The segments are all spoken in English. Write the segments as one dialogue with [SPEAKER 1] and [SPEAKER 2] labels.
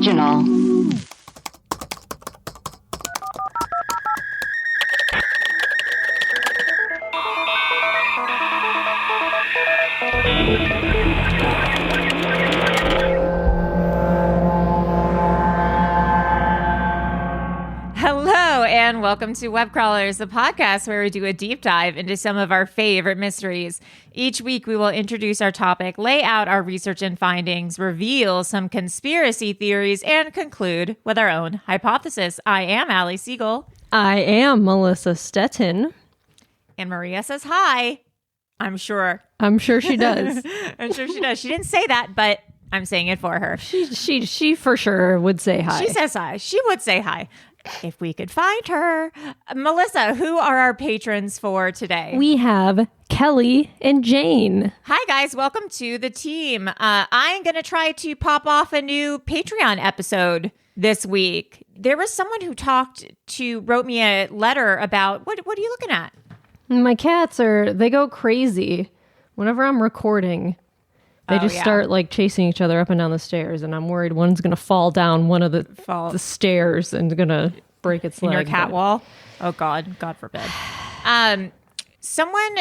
[SPEAKER 1] original.
[SPEAKER 2] Hello, and welcome to Webcrawlers, the podcast where we do a deep dive into some of our favorite mysteries. Each week, we will introduce our topic, lay out our research and findings, reveal some conspiracy theories, and conclude with our own hypothesis. I am Allie Siegel.
[SPEAKER 3] I am Melissa Steyn.
[SPEAKER 2] And Maria says hi. I'm sure.
[SPEAKER 3] I'm sure she does.
[SPEAKER 2] I'm sure she does. She didn't say that, but I'm saying it for her.
[SPEAKER 3] She for sure would say hi.
[SPEAKER 2] She says hi. She would say hi. If we could find her. Melissa, who are our patrons for today?
[SPEAKER 3] We have Kelly and Jane.
[SPEAKER 2] Hi, guys. Welcome to the team. I'm going to try to pop off a new Patreon episode this week. There was someone who wrote me a letter about, what are you looking at?
[SPEAKER 3] My cats they go crazy whenever I'm recording. They just start like chasing each other up and down the stairs, and I'm worried one's going to fall down one of the stairs and going to break its leg.
[SPEAKER 2] In your cat wall? Oh, God forbid. Someone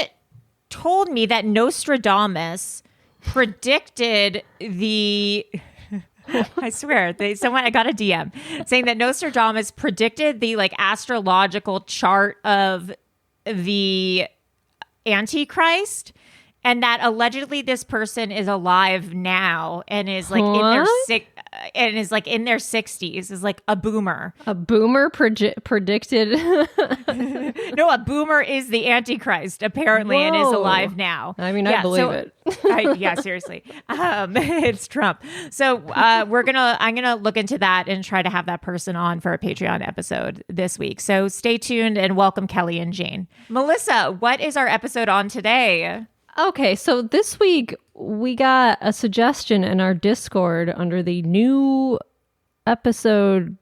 [SPEAKER 2] told me that Nostradamus predicted the... I swear, I got a DM saying that Nostradamus predicted the like astrological chart of the Antichrist. And that allegedly this person is alive now and is like in their 60s, is like a boomer.
[SPEAKER 3] A boomer predicted.
[SPEAKER 2] No, a boomer is the Antichrist apparently.
[SPEAKER 3] Whoa.
[SPEAKER 2] And is alive now.
[SPEAKER 3] I mean, I believe it.
[SPEAKER 2] Yeah, seriously. It's Trump. So I'm gonna look into that and try to have that person on for a Patreon episode this week. So stay tuned and welcome Kelly and Jane. Melissa, what is our episode on today?
[SPEAKER 3] Okay, so this week we got a suggestion in our Discord under the new episode.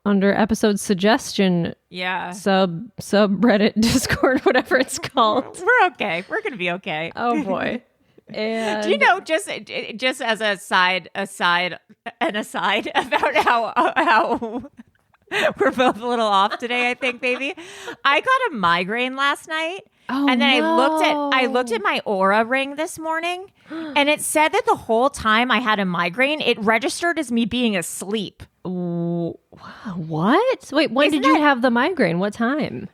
[SPEAKER 3] Under episode suggestion.
[SPEAKER 2] Yeah.
[SPEAKER 3] Subreddit Discord, whatever it's called.
[SPEAKER 2] We're okay. We're gonna be okay.
[SPEAKER 3] Oh boy. And
[SPEAKER 2] do you know, just as an aside about how we're both a little off today, I think, baby. I got a migraine last night.
[SPEAKER 3] Oh,
[SPEAKER 2] and then
[SPEAKER 3] no.
[SPEAKER 2] I looked at my Aura ring this morning, and it said that the whole time I had a migraine, it registered as me being asleep.
[SPEAKER 3] What? Wait, when did you have the migraine? What time?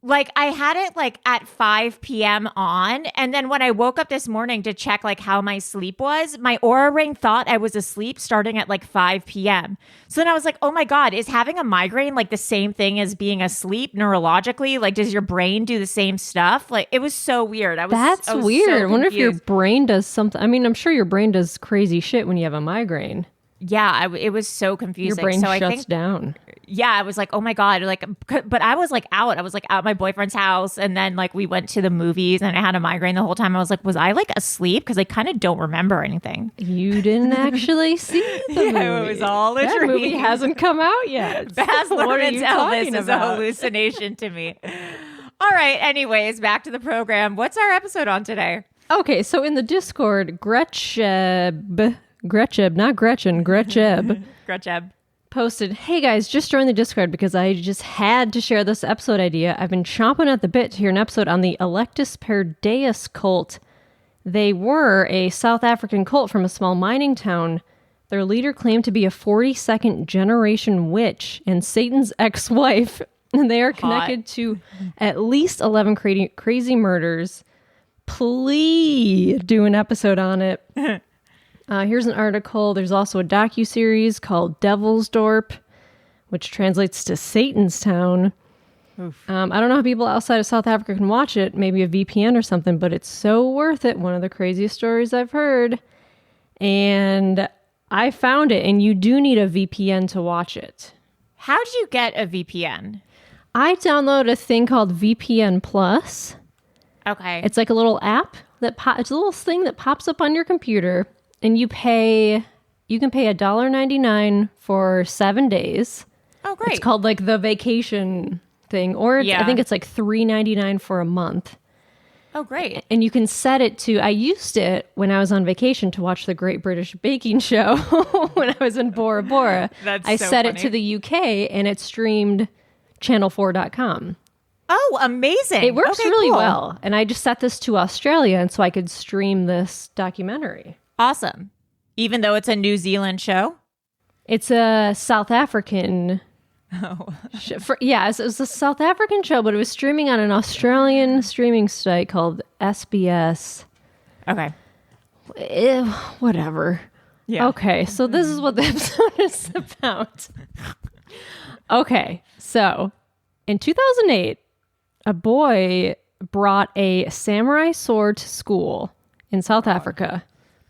[SPEAKER 2] Like, I had it like at 5 p.m. on, and then when I woke up this morning to check like how my sleep was, my Aura ring thought I was asleep starting at like 5 p.m. So then I was like, oh my God, is having a migraine like the same thing as being asleep neurologically? Like, does your brain do the same stuff? Like, it was so weird.
[SPEAKER 3] That's weird. I wonder if your brain does something. I mean, I'm sure your brain does crazy shit when you have a migraine.
[SPEAKER 2] Yeah, it was so confusing.
[SPEAKER 3] Your brain shuts down.
[SPEAKER 2] Yeah, I was like, oh my God. Like, but I was like out. I was like at my boyfriend's house. And then like we went to the movies and I had a migraine the whole time. I was like, was I like asleep? Because I kind of don't remember anything.
[SPEAKER 3] You didn't actually see the movie.
[SPEAKER 2] It was all a
[SPEAKER 3] dream. That movie hasn't come out yet.
[SPEAKER 2] Baz Luhrmann's Elvis is a hallucination to me. All right. Anyways, back to the program. What's our episode on today?
[SPEAKER 3] Okay. So in the Discord, Gretcheb posted, hey guys, just joined the Discord because I just had to share this episode idea. I've been chomping at the bit to hear an episode on the Electus Per Deus cult. They were a South African cult from a small mining town. Their leader claimed to be a 42nd generation witch and Satan's ex-wife. And they are connected to at least 11 crazy murders. Please do an episode on it. Here's an article. There's also a docuseries called Devilsdorp, which translates to Satan's Town. I don't know how people outside of South Africa can watch it, maybe a VPN or something, but it's so worth it. One of the craziest stories I've heard. And I found it, and you do need a VPN to watch it.
[SPEAKER 2] How did you get a VPN?
[SPEAKER 3] I downloaded a thing called VPN Plus.
[SPEAKER 2] Okay.
[SPEAKER 3] It's like a little app it's a little thing that pops up on your computer. And you can pay $1.99 for 7 days.
[SPEAKER 2] Oh, great.
[SPEAKER 3] It's called like the vacation thing. Or I think it's like $3.99 for a month.
[SPEAKER 2] Oh, great.
[SPEAKER 3] And you can set it to, I used it when I was on vacation to watch the Great British Baking Show when I was in Bora Bora. I set it to the UK and it streamed channel4.com.
[SPEAKER 2] Oh, amazing.
[SPEAKER 3] It works really
[SPEAKER 2] cool.
[SPEAKER 3] well. And I just set this to Australia and so I could stream this documentary.
[SPEAKER 2] Awesome. Even though it's a New Zealand show?
[SPEAKER 3] It's a South African
[SPEAKER 2] Oh.
[SPEAKER 3] it was a South African show, but it was streaming on an Australian streaming site called SBS.
[SPEAKER 2] Okay.
[SPEAKER 3] Whatever.
[SPEAKER 2] Yeah.
[SPEAKER 3] Okay, so this is what the episode is about. Okay, so in 2008, a boy brought a samurai sword to school in South Africa,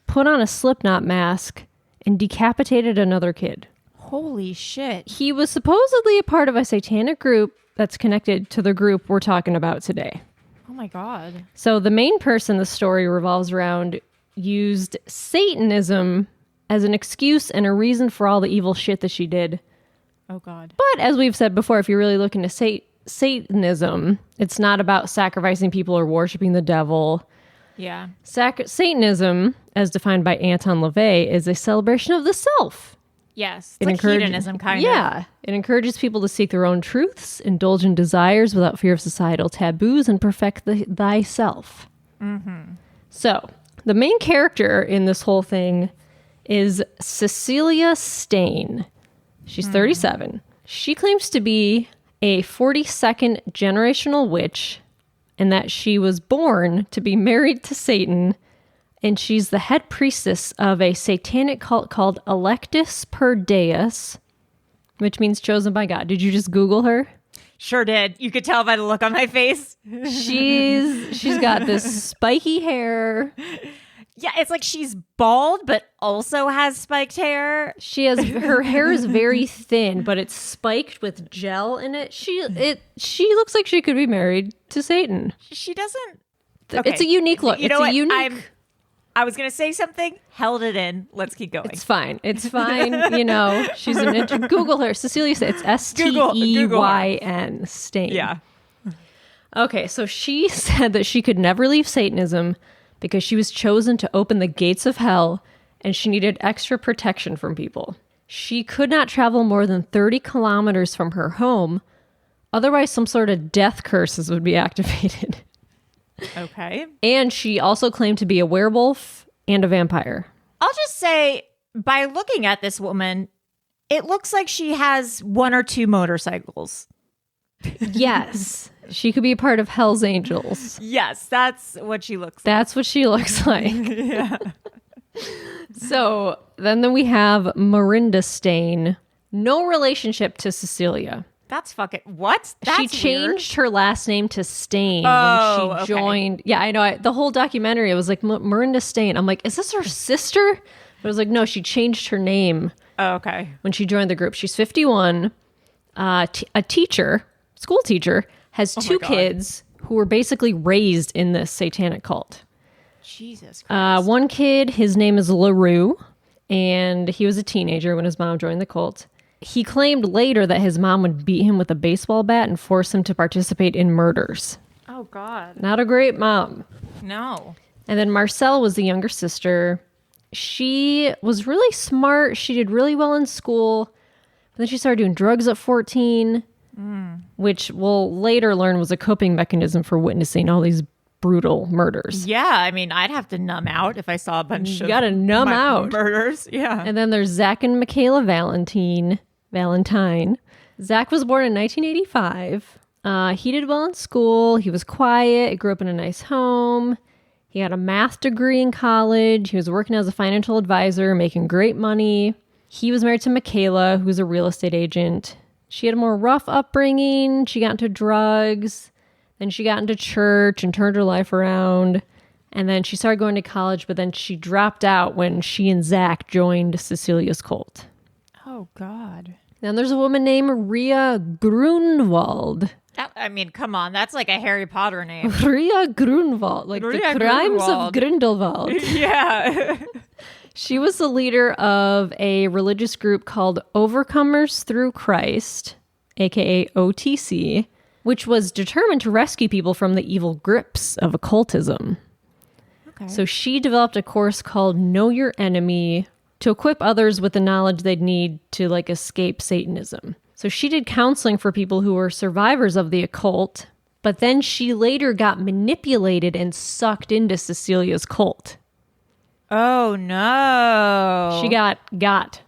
[SPEAKER 3] put on a Slipknot mask, and decapitated another kid.
[SPEAKER 2] Holy shit.
[SPEAKER 3] He was supposedly a part of a satanic group that's connected to the group we're talking about today.
[SPEAKER 2] Oh my God.
[SPEAKER 3] So the main person the story revolves around used Satanism as an excuse and a reason for all the evil shit that she did.
[SPEAKER 2] Oh God.
[SPEAKER 3] But as we've said before, if you really look into Satanism, it's not about sacrificing people or worshiping the devil.
[SPEAKER 2] Yeah.
[SPEAKER 3] Satanism, as defined by Anton LaVey, is a celebration of the self.
[SPEAKER 2] Yes. It's like hedonism, kind of.
[SPEAKER 3] Yeah. It encourages people to seek their own truths, indulge in desires without fear of societal taboos, and perfect thyself. Mm-hmm. So, the main character in this whole thing is Cecilia Steyn. She's 37. She claims to be a 42nd generational witch and that she was born to be married to Satan. And she's the head priestess of a satanic cult called Electus Per Deus, which means chosen by God. Did you just Google her?
[SPEAKER 2] Sure did. You could tell by the look on my face.
[SPEAKER 3] She's got this spiky hair.
[SPEAKER 2] Yeah, it's like she's bald, but also has spiked hair.
[SPEAKER 3] Her hair is very thin, but it's spiked with gel in it. She looks like she could be married to Satan.
[SPEAKER 2] She doesn't.
[SPEAKER 3] Okay. It's a unique look.
[SPEAKER 2] You know what? I was going to say something, held it in. Let's keep going.
[SPEAKER 3] It's fine. It's fine. You know, she's Google her. Cecilia Steyn. It's Steyn. Steyn.
[SPEAKER 2] Yeah.
[SPEAKER 3] Okay, so she said that she could never leave Satanism because she was chosen to open the gates of hell and she needed extra protection from people. She could not travel more than 30 kilometers from her home. Otherwise, some sort of death curses would be activated.
[SPEAKER 2] Okay.
[SPEAKER 3] And she also claimed to be a werewolf and a vampire.
[SPEAKER 2] I'll just say, by looking at this woman, it looks like she has one or two motorcycles.
[SPEAKER 3] Yes. She could be a part of Hell's Angels.
[SPEAKER 2] Yes, that's what she looks like.
[SPEAKER 3] That's what she looks like.
[SPEAKER 2] Yeah.
[SPEAKER 3] So then we have Marinda Steyn. No relationship to Cecilia.
[SPEAKER 2] That's fucking... What? That's
[SPEAKER 3] she changed her last name to Steyn when she joined... Yeah, I know. The whole documentary, it was like Marinda Steyn. I'm like, is this her sister? But it was like, no, she changed her name.
[SPEAKER 2] Oh, okay.
[SPEAKER 3] When she joined the group. She's 51. A teacher, school teacher, has two kids who were basically raised in this satanic cult.
[SPEAKER 2] Jesus Christ.
[SPEAKER 3] One kid, his name is LaRue, and he was a teenager when his mom joined the cult. He claimed later that his mom would beat him with a baseball bat and force him to participate in murders.
[SPEAKER 2] Oh, God.
[SPEAKER 3] Not a great mom.
[SPEAKER 2] No.
[SPEAKER 3] And then Marcelle was the younger sister. She was really smart. She did really well in school. But then she started doing drugs at 14, which we'll later learn was a coping mechanism for witnessing all these brutal murders.
[SPEAKER 2] Yeah, I mean, I'd have to numb out if I saw a bunch of
[SPEAKER 3] gotta numb out
[SPEAKER 2] murders. Yeah.
[SPEAKER 3] And then there's Zach and Michaela Valentine. Zach was born in 1985. He did well in school. He was quiet. Grew up in a nice home. He had a math degree in college. He was working as a financial advisor, making great money. He was married to Michaela, who was a real estate agent. She had a more rough upbringing. She got into drugs. Then she got into church and turned her life around. And then she started going to college, but then she dropped out when she and Zach joined Cecilia's cult.
[SPEAKER 2] Oh, God.
[SPEAKER 3] Then there's a woman named Ria Grunwald.
[SPEAKER 2] I mean, come on. That's like a Harry Potter name.
[SPEAKER 3] Ria Grunwald. Like
[SPEAKER 2] Ria
[SPEAKER 3] the Crimes
[SPEAKER 2] Grunwald.
[SPEAKER 3] of Grindelwald.
[SPEAKER 2] Yeah.
[SPEAKER 3] She was the leader of a religious group called Overcomers Through Christ, aka OTC, which was determined to rescue people from the evil grips of occultism.
[SPEAKER 2] Okay.
[SPEAKER 3] So she developed a course called Know Your Enemy to equip others with the knowledge they'd need to like escape Satanism. So she did counseling for people who were survivors of the occult, but then she later got manipulated and sucked into Cecilia's cult.
[SPEAKER 2] Oh, no.
[SPEAKER 3] She got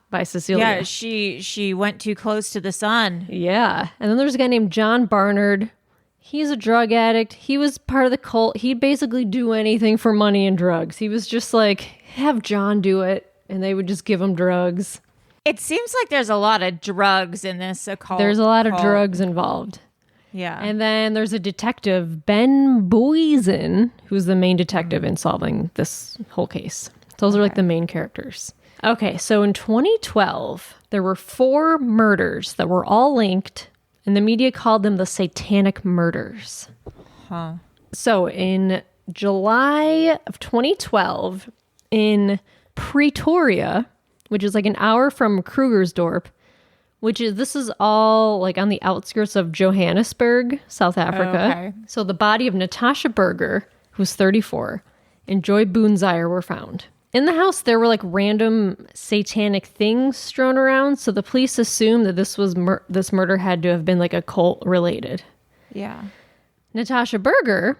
[SPEAKER 3] by Cecilia.
[SPEAKER 2] Yeah, she went too close to the sun.
[SPEAKER 3] Yeah. And then there's a guy named John Barnard. He's a drug addict. He was part of the cult. He'd basically do anything for money and drugs. He was just like, have John do it, and they would just give him drugs.
[SPEAKER 2] It seems like there's a lot of drugs in this occult.
[SPEAKER 3] There's a lot of
[SPEAKER 2] cult.
[SPEAKER 3] drugs involved.
[SPEAKER 2] Yeah.
[SPEAKER 3] And then there's a detective, Ben Boysen, who's the main detective in solving this whole case. Those are like the main characters. Okay, so in 2012, there were 4 murders that were all linked, and the media called them the Satanic murders.
[SPEAKER 2] Huh.
[SPEAKER 3] So in July of 2012, in Pretoria, which is like an hour from Krugersdorp, this is all like on the outskirts of Johannesburg, South Africa.
[SPEAKER 2] Okay.
[SPEAKER 3] So the body of Natasha Berger, who's 34, and Joy Boonzire were found. In the house, there were like random satanic things strewn around, so the police assumed that this murder had to have been like occult related.
[SPEAKER 2] Yeah.
[SPEAKER 3] Natasha Berger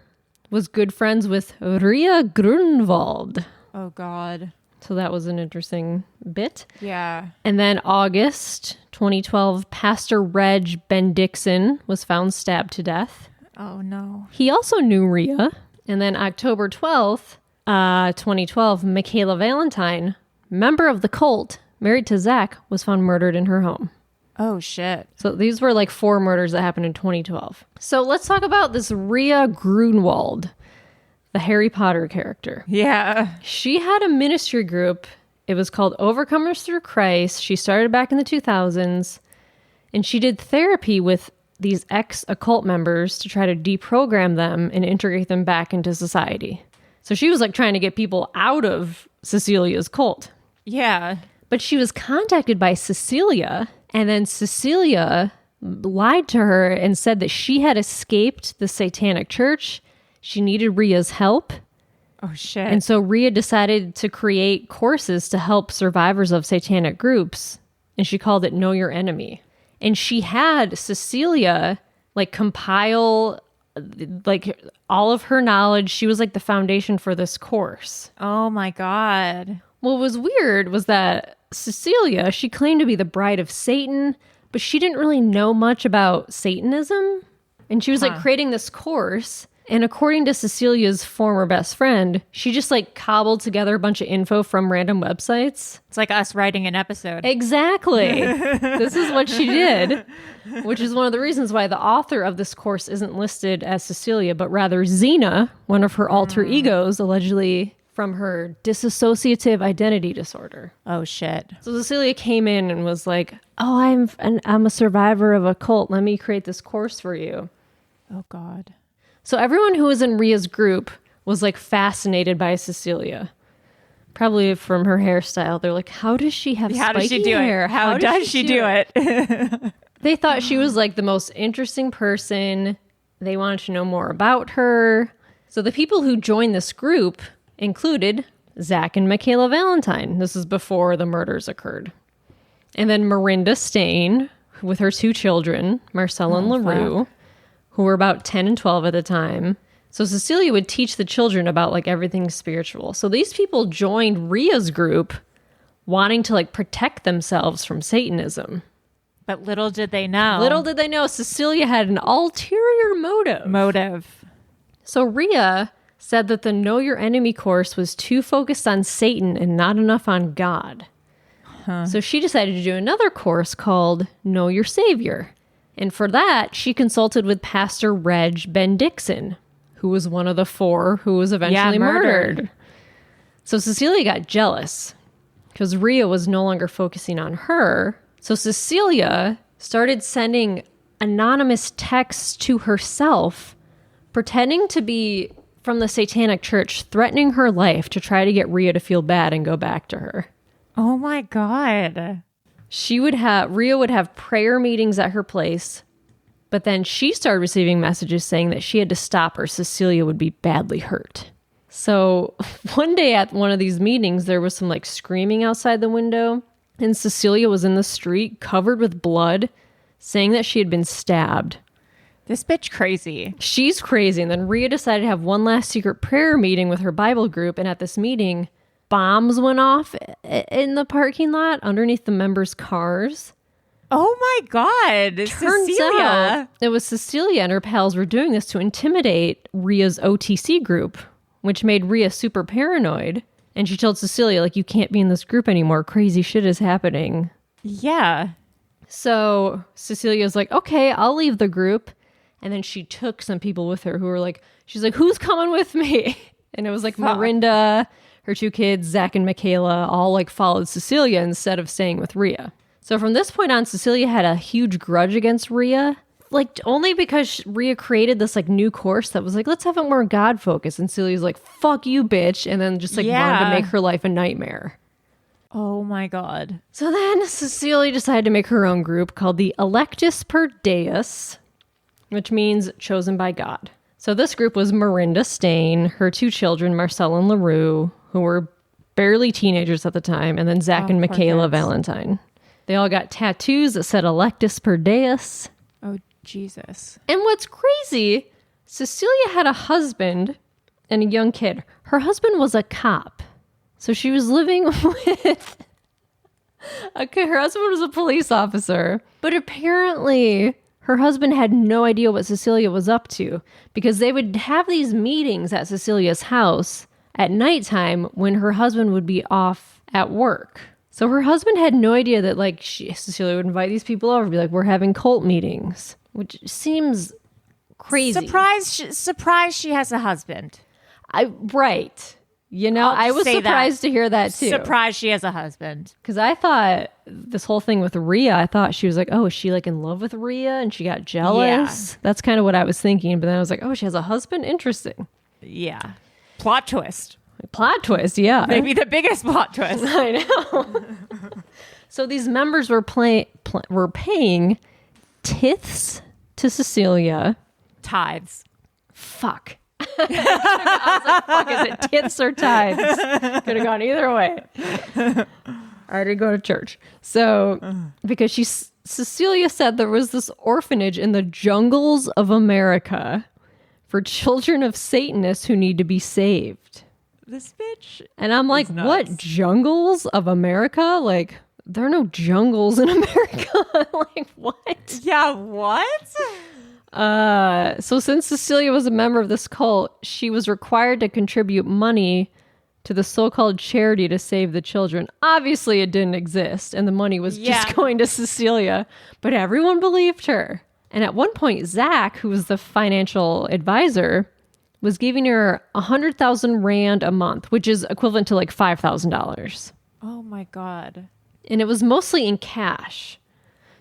[SPEAKER 3] was good friends with Ria Grunwald.
[SPEAKER 2] Oh, God.
[SPEAKER 3] So that was an interesting bit.
[SPEAKER 2] Yeah.
[SPEAKER 3] And then August 2012, Pastor Reg Bendixson was found stabbed to death.
[SPEAKER 2] Oh, no.
[SPEAKER 3] He also knew Ria. And then October 12th, 2012, Michaela Valentine, member of the cult, married to Zach, was found murdered in her home.
[SPEAKER 2] Oh, shit.
[SPEAKER 3] So these were like 4 murders that happened in 2012. So let's talk about this Ria Grunwald, the Harry Potter character.
[SPEAKER 2] Yeah.
[SPEAKER 3] She had a ministry group. It was called Overcomers Through Christ. She started back in the 2000s, and she did therapy with these ex-occult members to try to deprogram them and integrate them back into society. So she was like trying to get people out of Cecilia's cult.
[SPEAKER 2] Yeah.
[SPEAKER 3] But she was contacted by Cecilia, and then Cecilia lied to her and said that she had escaped the Satanic Church. She needed Ria's help.
[SPEAKER 2] Oh, shit.
[SPEAKER 3] And so Ria decided to create courses to help survivors of satanic groups. And she called it Know Your Enemy. And she had Cecilia like compile like all of her knowledge. She was like the foundation for this course.
[SPEAKER 2] Oh, my God.
[SPEAKER 3] What was weird was that Cecilia, she claimed to be the bride of Satan, but she didn't really know much about Satanism. And she was like creating this course. And according to Cecilia's former best friend, she just like cobbled together a bunch of info from random websites.
[SPEAKER 2] It's like us writing an episode.
[SPEAKER 3] Exactly. This is what she did, which is one of the reasons why the author of this course isn't listed as Cecilia, but rather Xena, one of her alter egos, allegedly from her dissociative identity disorder.
[SPEAKER 2] Oh, shit.
[SPEAKER 3] So Cecilia came in and was like, oh, I'm a survivor of a cult. Let me create this course for you.
[SPEAKER 2] Oh, God.
[SPEAKER 3] So everyone who was in Ria's group was like fascinated by Cecilia. Probably from her hairstyle. They're like, how does she have spiky hair?
[SPEAKER 2] How does she do it?
[SPEAKER 3] They thought she was like the most interesting person. They wanted to know more about her. So the people who joined this group included Zach and Michaela Valentine. This is before the murders occurred. And then Miranda Steyn with her 2 children, Marcella and LaRue, who were about 10 and 12 at the time. So Cecilia would teach the children about like everything spiritual. So these people joined Ria's group wanting to like protect themselves from Satanism.
[SPEAKER 2] But little did they know.
[SPEAKER 3] Little did they know Cecilia had an ulterior motive. So Ria said that the Know Your Enemy course was too focused on Satan and not enough on God. So she decided to do another course called Know Your Savior. And for that, she consulted with Pastor Reg Bendixson, who was one of the 4 who was eventually murdered. So Cecilia got jealous because Ria was no longer focusing on her. So Cecilia started sending anonymous texts to herself, pretending to be from the Satanic Church, threatening her life to try to get Ria to feel bad and go back to her.
[SPEAKER 2] Oh, my God.
[SPEAKER 3] Ria would have prayer meetings at her place, But then she started receiving messages saying that she had to stop or Cecilia would be badly hurt. So one day at one of these meetings, there was some like screaming outside the window, and Cecilia was in the street covered with blood, saying that she had been stabbed.
[SPEAKER 2] This bitch crazy.
[SPEAKER 3] She's crazy. And then Rhea decided to have one last secret prayer meeting with her Bible group. And at this meeting, bombs went off in the parking lot underneath the members' cars.
[SPEAKER 2] Oh my God.
[SPEAKER 3] Turns
[SPEAKER 2] Cecilia.
[SPEAKER 3] out it was Cecilia and her pals were doing this to intimidate Rhea's OTC group, which made Rhea super paranoid. And she told Cecilia, like, you can't be in this group anymore. Crazy shit is happening.
[SPEAKER 2] Yeah.
[SPEAKER 3] So Cecilia's like, okay, I'll leave the group. And then she took some people with her who were like, she's like, who's coming with me? And it was like Mirinda, her 2 kids, Zach and Michaela, all like followed Cecilia instead of staying with Rhea. So from this point on, Cecilia had a huge grudge against Rhea, like only because Rhea created this like new course that was like, let's have it more God focused. And Cecilia's like, fuck you, bitch. And then just like wanted to make her life a nightmare.
[SPEAKER 2] Oh my God.
[SPEAKER 3] So then Cecilia decided to make her own group called the Electus Per Deus, which means chosen by God. So this group was Cecilia Steyn, her 2 children, Marcel and LaRue, who were barely teenagers at the time, and then Zach and Michaela Valentine. They all got tattoos that said Electus Per Deus.
[SPEAKER 2] Oh, Jesus.
[SPEAKER 3] And what's crazy, Cecilia had a husband and a young kid. Her husband was a cop. So she was living with... Okay, her husband was a police officer. But apparently... her husband had no idea what Cecilia was up to because they would have these meetings at Cecilia's house at nighttime when her husband would be off at work. So her husband had no idea that like Cecilia would invite these people over and be like, we're having cult meetings, which seems crazy.
[SPEAKER 2] Surprised she has a husband.
[SPEAKER 3] Right. You know, I was surprised to hear that too.
[SPEAKER 2] Surprised she has a husband.
[SPEAKER 3] Because I thought this whole thing with Rhea, I thought she was like, oh, is she like in love with Rhea and she got jealous? Yeah. That's kind of what I was thinking. But then I was like, oh, she has a husband? Interesting.
[SPEAKER 2] Yeah. Plot twist.
[SPEAKER 3] Plot twist, yeah.
[SPEAKER 2] Maybe the biggest plot twist.
[SPEAKER 3] I know. So these members were paying tithes to Cecilia.
[SPEAKER 2] Tithes.
[SPEAKER 3] Fuck. I was like, fuck, is it tithes or tithes? Could have gone either way. I didn't go to church. So, because Cecilia said there was this orphanage in the jungles of America for children of Satanists who need to be saved.
[SPEAKER 2] This bitch.
[SPEAKER 3] And I'm like, what, jungles of America? Like, there are no jungles in America. Like, what?
[SPEAKER 2] Yeah, what?
[SPEAKER 3] So since Cecilia was a member of this cult, she was required to contribute money to the so-called charity to save the children. Obviously, it didn't exist, and the money was just going to Cecilia, but everyone believed her. And at one point, Zach, who was the financial advisor, was giving her 100,000 Rand a month, which is equivalent to like $5,000.
[SPEAKER 2] Oh my God.
[SPEAKER 3] And it was mostly in cash.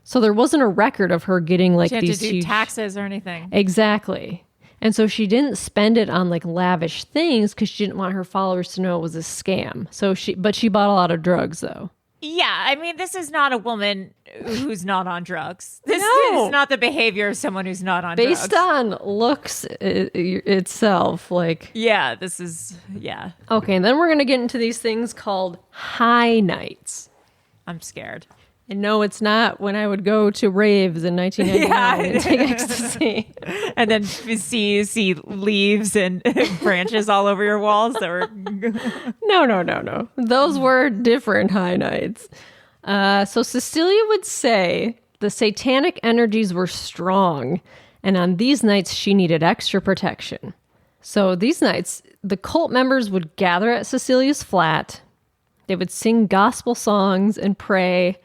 [SPEAKER 3] So there wasn't a record of her getting like these
[SPEAKER 2] to do taxes or anything.
[SPEAKER 3] Exactly. And so she didn't spend it on like lavish things because she didn't want her followers to know it was a scam. But she bought a lot of drugs though.
[SPEAKER 2] Yeah, I mean, this is not a woman who's not on drugs. This is not the behavior of someone who's not on drugs.
[SPEAKER 3] Based on looks itself, like...
[SPEAKER 2] Yeah, this is... Yeah.
[SPEAKER 3] Okay, and then we're going to get into these things called high nights.
[SPEAKER 2] I'm scared.
[SPEAKER 3] And no, it's not when I would go to raves in 1999 and take ecstasy.
[SPEAKER 2] And then see leaves and branches all over your walls that were...
[SPEAKER 3] No. Those were different high nights. So Cecilia would say the satanic energies were strong, and on these nights she needed extra protection. So these nights, the cult members would gather at Cecilia's flat. They would sing gospel songs and pray.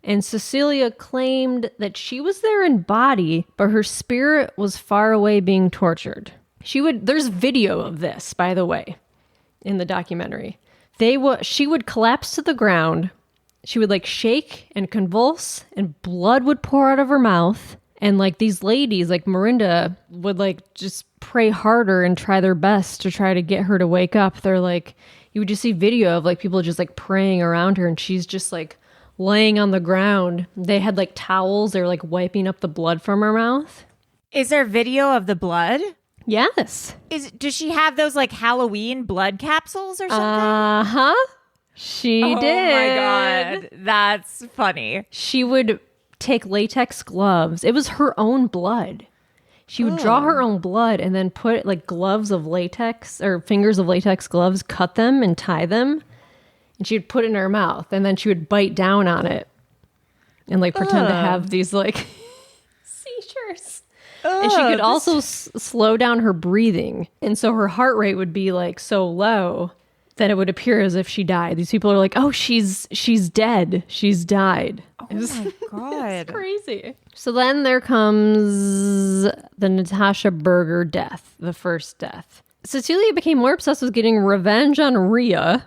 [SPEAKER 3] And Cecilia claimed that she was there in body, but her spirit was far away being tortured. There's video of this, by the way, in the documentary. She would collapse to the ground. She would like shake and convulse, and blood would pour out of her mouth. And like these ladies, like Mirinda, would like just pray harder and try their best to try to get her to wake up. They're like, you would just see video of like people just like praying around her, and she's just like laying on the ground. They had like towels. They were like wiping up the blood from her mouth.
[SPEAKER 2] Is there video of the blood?
[SPEAKER 3] Yes.
[SPEAKER 2] Does she have those like Halloween blood capsules or something?
[SPEAKER 3] Uh-huh. She did.
[SPEAKER 2] Oh my God. That's funny.
[SPEAKER 3] She would take latex gloves. It was her own blood. She would draw her own blood and then put like gloves of latex or fingers of latex gloves, cut them and tie them. And she would put it in her mouth and then she would bite down on it and like pretend to have these like seizures. And she could also slow down her breathing. And so her heart rate would be like so low that it would appear as if she died. These people are like, oh, she's dead. She's died.
[SPEAKER 2] Oh my God.
[SPEAKER 3] It's crazy. So then there comes the Natasha Berger death, the first death. Cecilia became more obsessed with getting revenge on Rhea.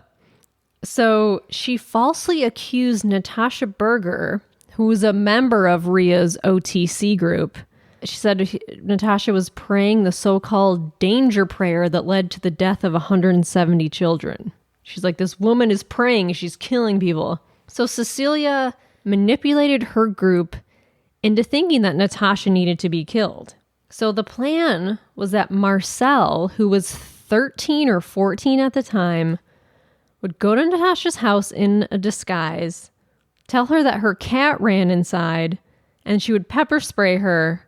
[SPEAKER 3] So she falsely accused Natasha Berger, who was a member of Rhea's OTC group. She said Natasha was praying the so-called danger prayer that led to the death of 170 children. She's like, this woman is praying, she's killing people. So Cecilia manipulated her group into thinking that Natasha needed to be killed. So the plan was that Marcel, who was 13 or 14 at the time, would go to Natasha's house in a disguise, tell her that her cat ran inside, and she would pepper spray her,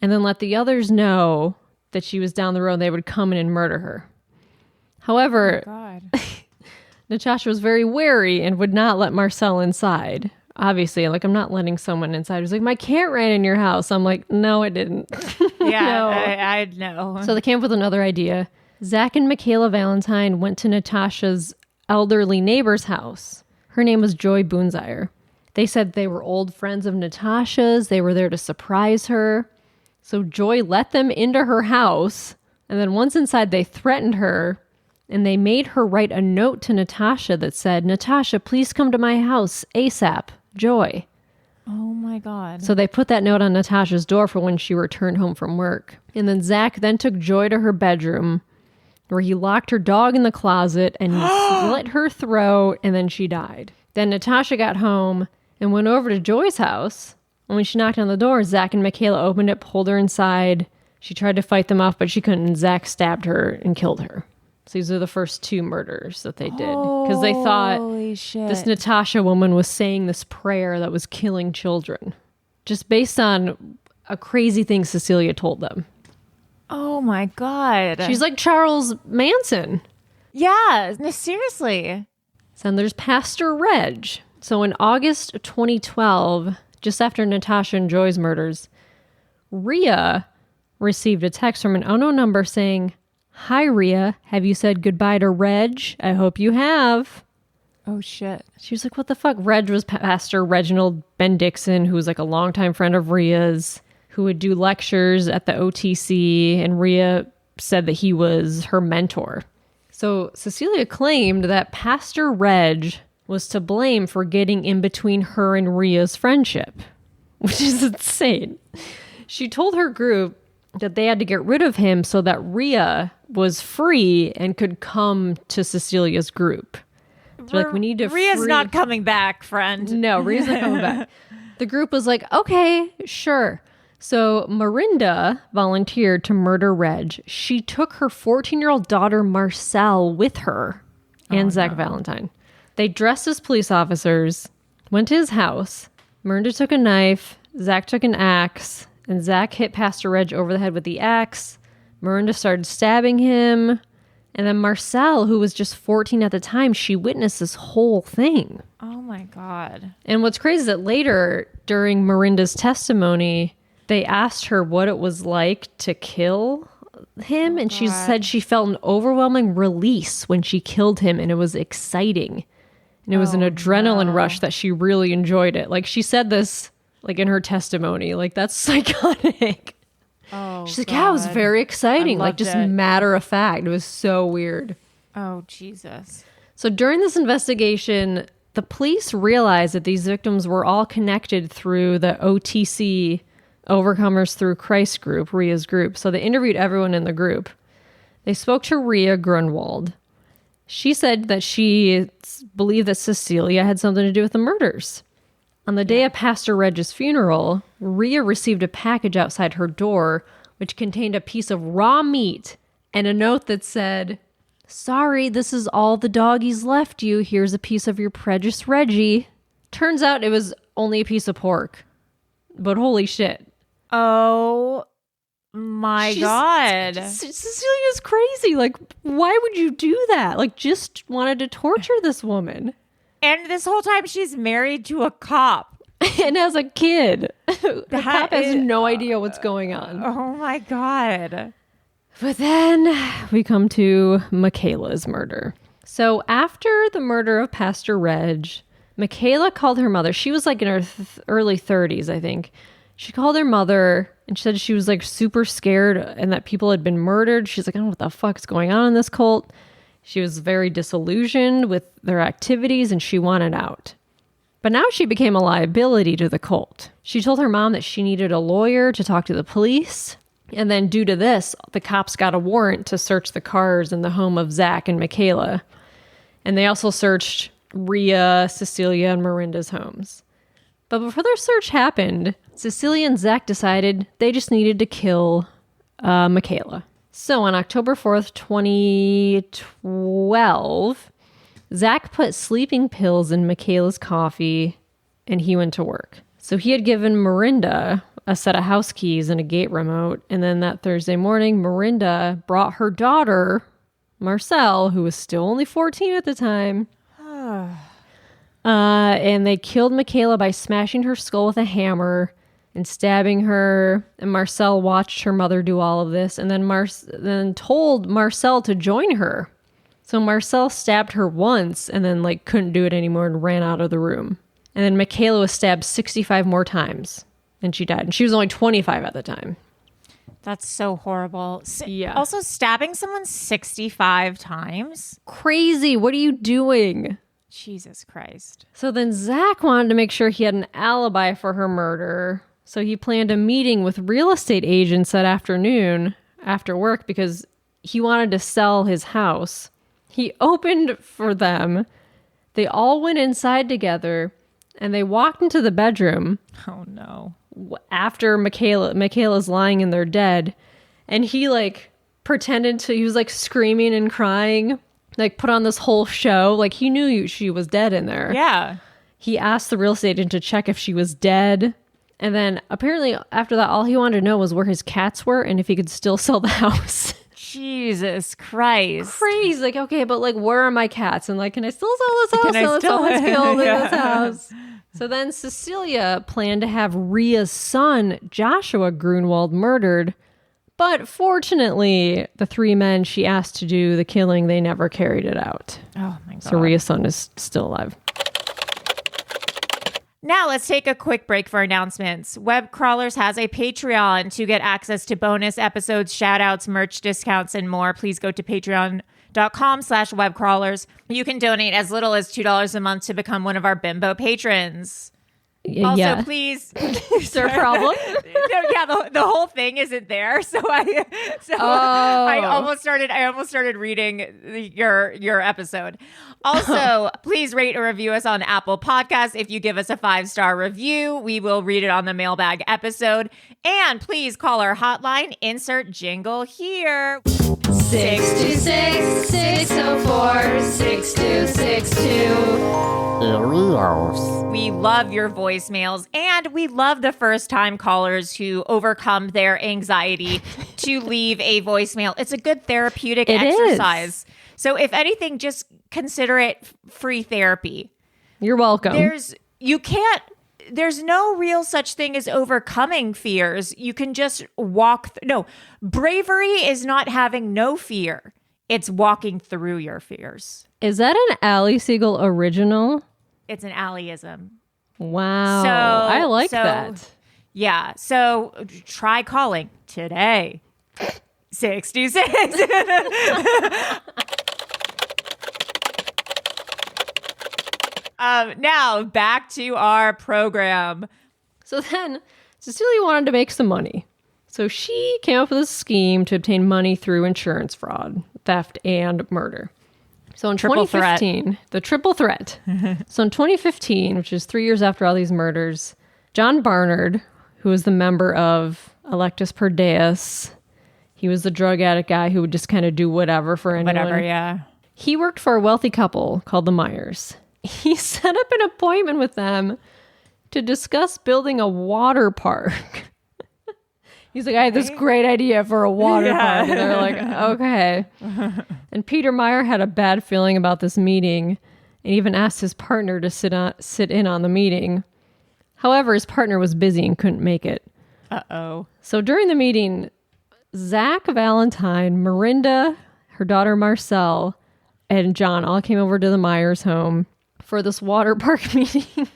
[SPEAKER 3] and then let the others know that she was down the road. They would come in and murder her. However, Natasha was very wary and would not let Marcel inside. Obviously, like, I'm not letting someone inside who's like, my cat ran in your house. I'm like, no, it didn't.
[SPEAKER 2] Yeah,
[SPEAKER 3] No.
[SPEAKER 2] I know.
[SPEAKER 3] So they came up with another idea. Zach and Michaela Valentine went to Natasha's elderly neighbor's house. Her name was Joy Boonzire. They said they were old friends of Natasha's. They were there to surprise her. So Joy let them into her house, and then once inside, they threatened her, and they made her write a note to Natasha that said, Natasha, please come to my house ASAP, Joy.
[SPEAKER 2] Oh my God.
[SPEAKER 3] So they put that note on Natasha's door for when she returned home from work. And then Zach then took Joy to her bedroom, where he locked her dog in the closet, and he slit her throat, and then she died. Then Natasha got home and went over to Joy's house. And when she knocked on the door, Zach and Michaela opened it, pulled her inside. She tried to fight them off, but she couldn't. And Zach stabbed her and killed her. So these are the first two murders that they did. Because they thought this Natasha woman was saying this prayer that was killing children. Just based on a crazy thing Cecilia told them.
[SPEAKER 2] Oh my God.
[SPEAKER 3] She's like Charles Manson.
[SPEAKER 2] Yeah, no, seriously.
[SPEAKER 3] So then there's Pastor Reg. So in August 2012... just after Natasha and Joy's murders, Rhea received a text from an unknown number saying, hi, Rhea. Have you said goodbye to Reg? I hope you have.
[SPEAKER 2] Oh, shit.
[SPEAKER 3] She was like, what the fuck? Reg was Pastor Reginald Ben Dixon, who was like a longtime friend of Rhea's, who would do lectures at the OTC, and Rhea said that he was her mentor. So Cecilia claimed that Pastor Reg was to blame for getting in between her and Rhea's friendship, which is insane. She told her group that they had to get rid of him so that Rhea was free and could come to Cecilia's group. They're like, we need to
[SPEAKER 2] Rhea's not coming back, friend.
[SPEAKER 3] No, Rhea's not coming back. The group was like, okay, sure. So Marinda volunteered to murder Reg. She took her 14-year-old daughter Marcel with her and Zach Valentine. They dressed as police officers, went to his house. Marinda took a knife, Zach took an axe, and Zach hit Pastor Reg over the head with the axe. Marinda started stabbing him. And then Marcel, who was just 14 at the time, she witnessed this whole thing.
[SPEAKER 2] Oh my God.
[SPEAKER 3] And what's crazy is that later, during Marinda's testimony, they asked her what it was like to kill him. And she said she felt an overwhelming release when she killed him, and it was exciting. And it was an adrenaline rush that she really enjoyed it. Like, she said this, like, in her testimony. Like, that's psychotic.
[SPEAKER 2] Oh,
[SPEAKER 3] she's like, yeah, it was very exciting. Like, just
[SPEAKER 2] it.
[SPEAKER 3] matter of fact. It was so weird.
[SPEAKER 2] Oh, Jesus.
[SPEAKER 3] So during this investigation, the police realized that these victims were all connected through the OTC, Overcomers Through Christ group, Rhea's group. So they interviewed everyone in the group. They spoke to Rhea Grunwald. She said that she believed that Cecilia had something to do with the murders. On the day of Pastor Reg's funeral, Rhea received a package outside her door which contained a piece of raw meat and a note that said, "Sorry, this is all the doggies left you. Here's a piece of your precious Reggie." Turns out it was only a piece of pork. But holy shit.
[SPEAKER 2] Oh my God.
[SPEAKER 3] Cecilia's crazy. Like, why would you do that? Like, just wanted to torture this woman.
[SPEAKER 2] And this whole time she's married to a cop.
[SPEAKER 3] And as a kid. The cop has no idea what's going on.
[SPEAKER 2] Oh my God.
[SPEAKER 3] But then we come to Michaela's murder. So after the murder of Pastor Reg, Michaela called her mother. She was like in her early 30s, I think. She called her mother and she said she was like super scared and that people had been murdered. She's like, I don't know what the fuck's going on in this cult. She was very disillusioned with their activities and she wanted out. But now she became a liability to the cult. She told her mom that she needed a lawyer to talk to the police. And then due to this, the cops got a warrant to search the cars in the home of Zach and Michaela. And they also searched Rhea, Cecilia, and Miranda's homes. But before their search happened, Cecilia and Zach decided they just needed to kill Michaela. So on October 4th, 2012... Zach put sleeping pills in Michaela's coffee and he went to work. So he had given Miranda a set of house keys and a gate remote. And then that Thursday morning, Miranda brought her daughter, Marcel, who was still only 14 at the time. And they killed Michaela by smashing her skull with a hammer and stabbing her. And Marcel watched her mother do all of this and then told Marcel to join her. So Marcel stabbed her once and then like couldn't do it anymore and ran out of the room. And then Michaela was stabbed 65 more times and she died. And she was only 25 at the time.
[SPEAKER 2] That's so horrible.
[SPEAKER 3] Yeah.
[SPEAKER 2] Also, stabbing someone 65 times?
[SPEAKER 3] Crazy. What are you doing?
[SPEAKER 2] Jesus Christ.
[SPEAKER 3] So then Zach wanted to make sure he had an alibi for her murder. So he planned a meeting with real estate agents that afternoon after work because he wanted to sell his house. He opened for them. They all went inside together and they walked into the bedroom.
[SPEAKER 2] Oh no.
[SPEAKER 3] After Michaela's lying in there dead. And he like pretended to, he was like screaming and crying, like put on this whole show. Like he knew she was dead in there.
[SPEAKER 2] Yeah.
[SPEAKER 3] He asked the real estate agent to check if she was dead. And then apparently after that, all he wanted to know was where his cats were and if he could still sell the house.
[SPEAKER 2] Jesus Christ.
[SPEAKER 3] Crazy. Like, okay, but like, where are my cats? And like, can I still sell this house? Now that someone's killed in this house. So then Cecilia planned to have Rhea's son, Joshua Grunwald, murdered. But fortunately, the three men she asked to do the killing, they never carried it out.
[SPEAKER 2] Oh my God.
[SPEAKER 3] So Rhea's son is still alive.
[SPEAKER 2] Now let's take a quick break for announcements. Web Crawlers has a Patreon to get access to bonus episodes, shout outs, merch discounts, and more. Please go to patreon.com/webcrawlers. You can donate as little as $2 a month to become one of our bimbo patrons. Also, please.
[SPEAKER 3] Is there a problem?
[SPEAKER 2] No, yeah, the whole thing isn't there. So I almost started reading your episode. Also, please rate or review us on Apple Podcasts. If you give us a 5-star review, we will read it on the mailbag episode. And please call our hotline. Insert jingle here.
[SPEAKER 1] 626-604-6262.
[SPEAKER 2] We love your voicemails, and we love the first-time callers who overcome their anxiety to leave a voicemail. It's a good therapeutic exercise. So if anything, just consider it free therapy.
[SPEAKER 3] You're welcome.
[SPEAKER 2] There's no real such thing as overcoming fears. You can just walk. No, bravery is not having no fear. It's walking through your fears.
[SPEAKER 3] Is that an Ali Siegel original?
[SPEAKER 2] It's an Aliism.
[SPEAKER 3] Wow. I like that.
[SPEAKER 2] Yeah. So try calling today. 66. Now back to our program.
[SPEAKER 3] So then Cecilia wanted to make some money. So she came up with a scheme to obtain money through insurance fraud, theft, and murder. So in 2015, the triple threat. So in 2015, which is 3 years after all these murders, John Barnard, who was the member of Electus Per Deus. He was the drug addict guy who would just kind of do whatever for anyone.
[SPEAKER 2] Whatever, yeah.
[SPEAKER 3] He worked for a wealthy couple called the Myers. He set up an appointment with them to discuss building a water park. He's like, I had this great idea for a water park. And they're like, okay. And Peter Meyer had a bad feeling about this meeting and even asked his partner to sit in on the meeting. However, his partner was busy and couldn't make it.
[SPEAKER 2] Uh-oh.
[SPEAKER 3] So during the meeting, Zach Valentine, Miranda, her daughter Marcel, and John all came over to the Myers home for this water park meeting.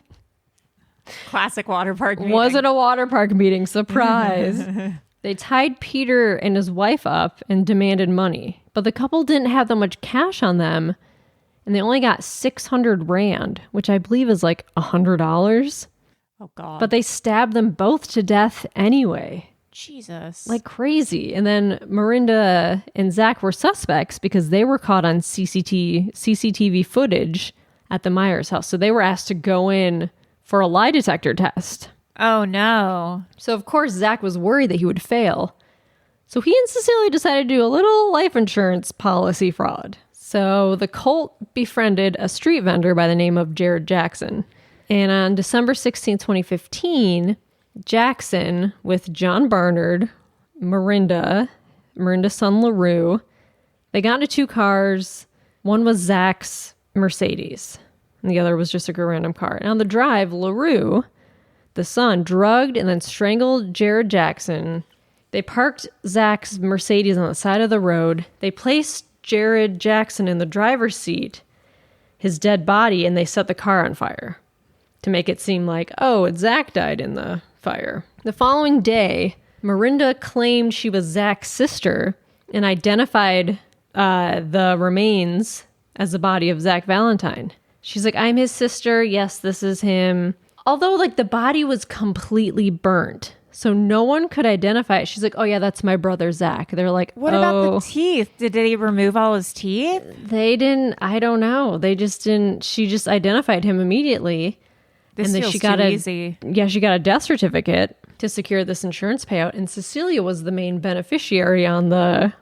[SPEAKER 2] Classic water park meeting.
[SPEAKER 3] Wasn't a water park meeting. Surprise. They tied Peter and his wife up and demanded money. But the couple didn't have that much cash on them. And they only got 600 Rand, which I believe is like $100.
[SPEAKER 2] Oh, God.
[SPEAKER 3] But they stabbed them both to death anyway.
[SPEAKER 2] Jesus.
[SPEAKER 3] Like crazy. And then Miranda and Zach were suspects because they were caught on CCTV footage at the Myers house. So they were asked to go in for a lie detector test.
[SPEAKER 2] Oh, no.
[SPEAKER 3] So, of course, Zach was worried that he would fail. So he and Cecilia decided to do a little life insurance policy fraud. So the cult befriended a street vendor by the name of Jared Jackson. And on December 16, 2015, Jackson, with John Barnard, Miranda's son LaRue, they got into two cars. One was Zach's Mercedes, and the other was just a random car. And on the drive, LaRue, the son, drugged and then strangled Jared Jackson. They parked Zach's Mercedes on the side of the road. They placed Jared Jackson in the driver's seat, his dead body, and they set the car on fire to make it seem like, oh, Zach died in the fire. The following day, Miranda claimed she was Zach's sister and identified the remains as the body of Zach Valentine. She's like, I'm his sister. Yes, this is him. Although, like, the body was completely burnt, so no one could identify it. She's like, oh, yeah, that's my brother, Zach. They're like,
[SPEAKER 2] what about the teeth? Did they remove all his teeth?
[SPEAKER 3] They didn't. I don't know. They just didn't. She just identified him immediately.
[SPEAKER 2] This
[SPEAKER 3] and then
[SPEAKER 2] feels
[SPEAKER 3] she got
[SPEAKER 2] too easy.
[SPEAKER 3] Yeah, she got a death certificate to secure this insurance payout. And Cecilia was the main beneficiary on the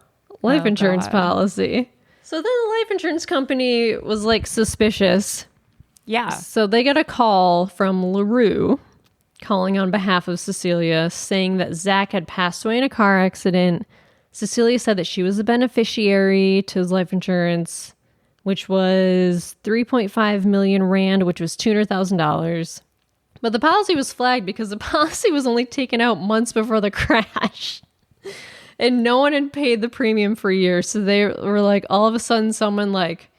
[SPEAKER 3] life insurance policy. So then the life insurance company was like suspicious.
[SPEAKER 2] Yeah.
[SPEAKER 3] So they got a call from LaRue calling on behalf of Cecilia saying that Zach had passed away in a car accident. Cecilia said that she was the beneficiary to his life insurance, which was 3.5 million Rand, which was $200,000. But the policy was flagged because the policy was only taken out months before the crash. And no one had paid the premium for years. So they were like, all of a sudden, someone like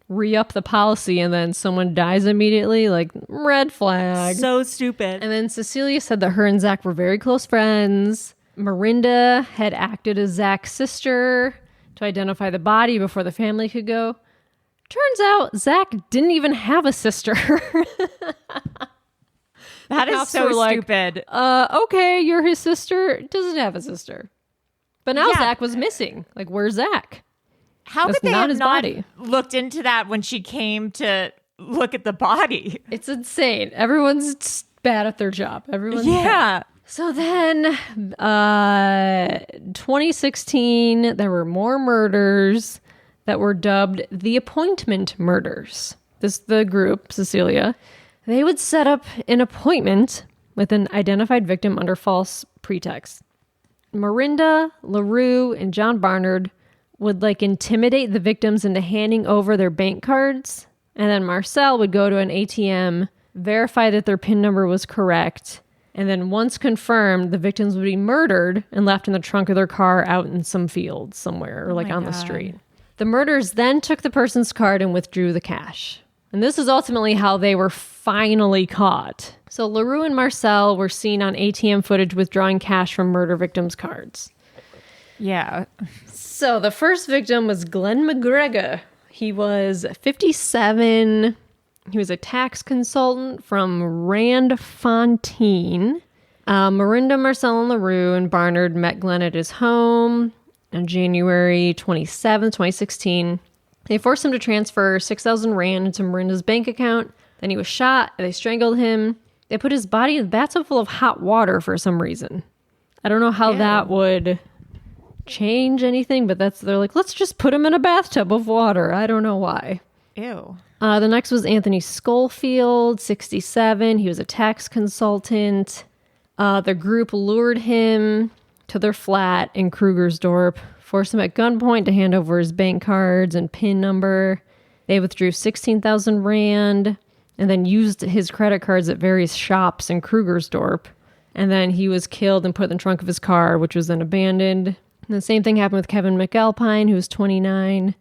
[SPEAKER 3] re-up the policy and then someone dies immediately. Like, red flag.
[SPEAKER 2] So stupid.
[SPEAKER 3] And then Cecilia said that her and Zach were very close friends. Miranda had acted as Zach's sister to identify the body before the family could go. Turns out Zach didn't even have a sister.
[SPEAKER 2] That is so stupid.
[SPEAKER 3] Okay, you're his sister. Doesn't have a sister. But now Zach was missing. Like, where's Zach?
[SPEAKER 2] How
[SPEAKER 3] That's
[SPEAKER 2] could they
[SPEAKER 3] not
[SPEAKER 2] have
[SPEAKER 3] his
[SPEAKER 2] not
[SPEAKER 3] body.
[SPEAKER 2] looked into that when she came to look at the body?
[SPEAKER 3] It's insane. Everyone's bad at their job. Everyone's bad. So then, 2016, there were more murders that were dubbed the appointment murders. The group, Cecilia, they would set up an appointment with an identified victim under false pretext. Miranda, LaRue, and John Barnard would like intimidate the victims into handing over their bank cards. And then Marcel would go to an ATM, verify that their PIN number was correct. And then once confirmed, the victims would be murdered and left in the trunk of their car out in some field somewhere or like on the street. The murderers then took the person's card and withdrew the cash. And this is ultimately how they were finally caught. So LaRue and Marcel were seen on ATM footage withdrawing cash from murder victims' cards.
[SPEAKER 2] Yeah.
[SPEAKER 3] So the first victim was Glenn McGregor. He was 57. He was a tax consultant from Rand Fontaine. Miranda, Marcel, and LaRue and Barnard met Glenn at his home on January 27, 2016. They forced him to transfer 6,000 Rand into Miranda's bank account. Then he was shot. They strangled him. They put his body in a bathtub full of hot water for some reason. I don't know how that would change anything, but they're like, let's just put him in a bathtub of water. I don't know why.
[SPEAKER 2] Ew.
[SPEAKER 3] The next was Anthony Schofield, 67. He was a tax consultant. The group lured him to their flat in Krugersdorp, forced him at gunpoint to hand over his bank cards and PIN number. They withdrew 16,000 Rand and then used his credit cards at various shops in Krugersdorp. And then he was killed and put in the trunk of his car, which was then abandoned. And the same thing happened with Kevin McAlpine, who was 29.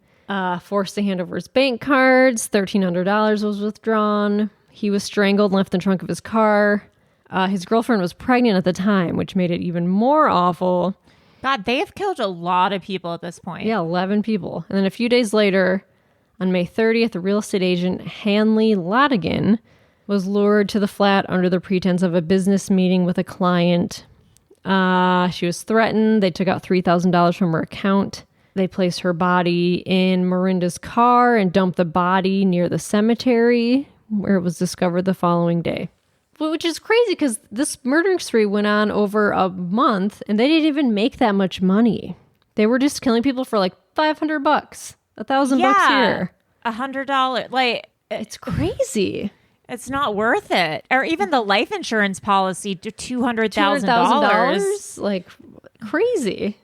[SPEAKER 3] Forced to hand over his bank cards. $1,300 was withdrawn. He was strangled and left in the trunk of his car. His girlfriend was pregnant at the time, which made it even more awful.
[SPEAKER 2] God, they have killed a lot of people at this point.
[SPEAKER 3] Yeah, 11 people. And then a few days later, on May 30th, the real estate agent Hanley Ladigan was lured to the flat under the pretense of a business meeting with a client. She was threatened. They took out $3,000 from her account. They placed her body in Miranda's car and dumped the body near the cemetery, where it was discovered the following day. Which is crazy because this murdering spree went on over a month and they didn't even make that much money. They were just killing people for like $500, $1,000 here.
[SPEAKER 2] $100. Like,
[SPEAKER 3] it's crazy.
[SPEAKER 2] It's not worth it. Or even the life insurance policy to $200,000.
[SPEAKER 3] $200,000? Like, crazy.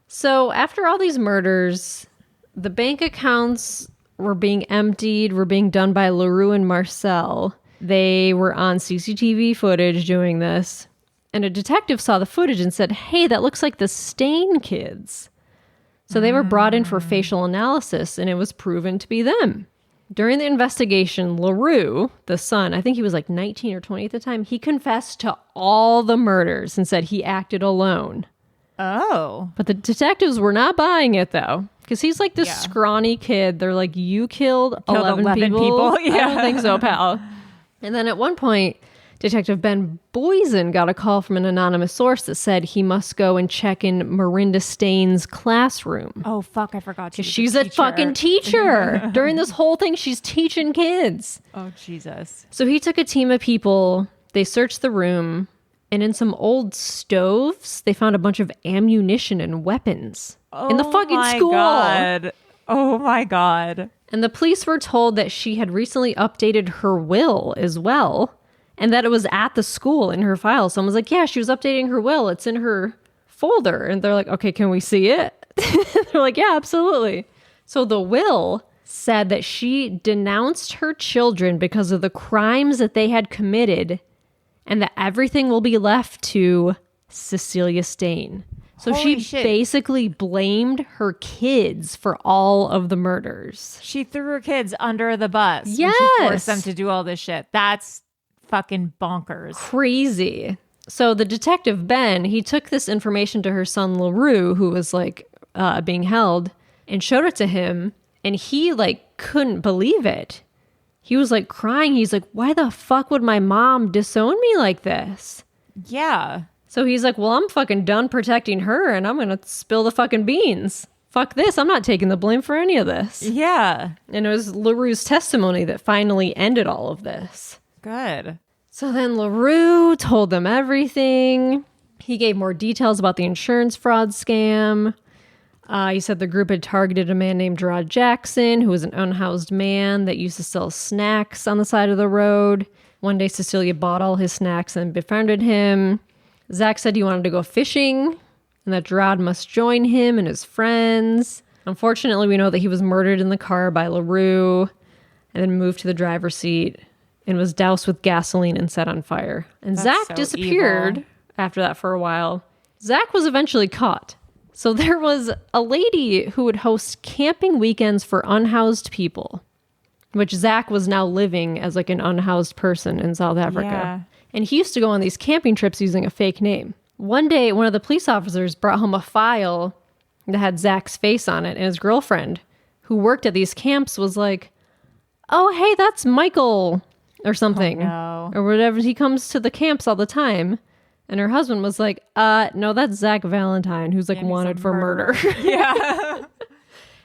[SPEAKER 3] So after all these murders, the bank accounts were being emptied, were being done by LaRue and Marcel. They were on CCTV footage doing this. And a detective saw the footage and said, hey, that looks like the Steyn kids. So they were brought in for facial analysis, and it was proven to be them. During the investigation, LaRue, the son, I think he was like 19 or 20 at the time, he confessed to all the murders and said he acted alone.
[SPEAKER 2] Oh.
[SPEAKER 3] But the detectives were not buying it, though, because he's like this scrawny kid. They're like, you killed 11 people?
[SPEAKER 2] Yeah.
[SPEAKER 3] I don't think so, pal. And then at one point, Detective Ben Boysen got a call from an anonymous source that said he must go and check in Miranda Steyn's classroom.
[SPEAKER 2] Oh, fuck, I forgot.
[SPEAKER 3] She's a fucking teacher. During this whole thing, she's teaching kids.
[SPEAKER 2] Oh, Jesus.
[SPEAKER 3] So he took a team of people. They searched the room. And in some old stoves, they found a bunch of ammunition and weapons in the fucking school.
[SPEAKER 2] God. Oh, my God.
[SPEAKER 3] And the police were told that she had recently updated her will as well, and that it was at the school in her file. Someone's like, yeah, she was updating her will. It's in her folder. And they're like, okay, can we see it? They're like, yeah, absolutely. So the will said that she denounced her children because of the crimes that they had committed, and that everything will be left to Cecilia Steyn. So
[SPEAKER 2] Holy
[SPEAKER 3] she
[SPEAKER 2] shit.
[SPEAKER 3] basically blamed her kids for all of the murders.
[SPEAKER 2] She threw her kids under the bus.
[SPEAKER 3] Yes.
[SPEAKER 2] When she forced them to do all this shit. That's fucking bonkers.
[SPEAKER 3] Crazy. So the detective, Ben, he took this information to her son, LaRue, who was like being held, and showed it to him. And he like couldn't believe it. He was like crying. He's like, why the fuck would my mom disown me like this?
[SPEAKER 2] Yeah.
[SPEAKER 3] So he's like, well, I'm fucking done protecting her and I'm going to spill the fucking beans. Fuck this. I'm not taking the blame for any of this.
[SPEAKER 2] Yeah.
[SPEAKER 3] And it was LaRue's testimony that finally ended all of this.
[SPEAKER 2] Good.
[SPEAKER 3] So then LaRue told them everything. He gave more details about the insurance fraud scam. He said the group had targeted a man named Gerard Jackson, who was an unhoused man that used to sell snacks on the side of the road. One day, Cecilia bought all his snacks and befriended him. Zach said he wanted to go fishing and that Gerard must join him and his friends. Unfortunately, we know that he was murdered in the car by LaRue and then moved to the driver's seat and was doused with gasoline and set on fire. And
[SPEAKER 2] That's
[SPEAKER 3] Zach
[SPEAKER 2] so
[SPEAKER 3] disappeared
[SPEAKER 2] evil.
[SPEAKER 3] after that for a while. Zach was eventually caught. So there was a lady who would host camping weekends for unhoused people, which Zach was now living as like an unhoused person in South Africa.
[SPEAKER 2] Yeah.
[SPEAKER 3] And he used to go on these camping trips using a fake name. One day, one of the police officers brought home a file that had Zach's face on it, and his girlfriend, who worked at these camps, was like, oh, hey, that's Michael, or something.
[SPEAKER 2] Oh, no.
[SPEAKER 3] Or whatever. He comes to the camps all the time. And her husband was like, no, that's Zach Valentine, who's like
[SPEAKER 2] And he's
[SPEAKER 3] wanted
[SPEAKER 2] a
[SPEAKER 3] for murder.
[SPEAKER 2] Yeah.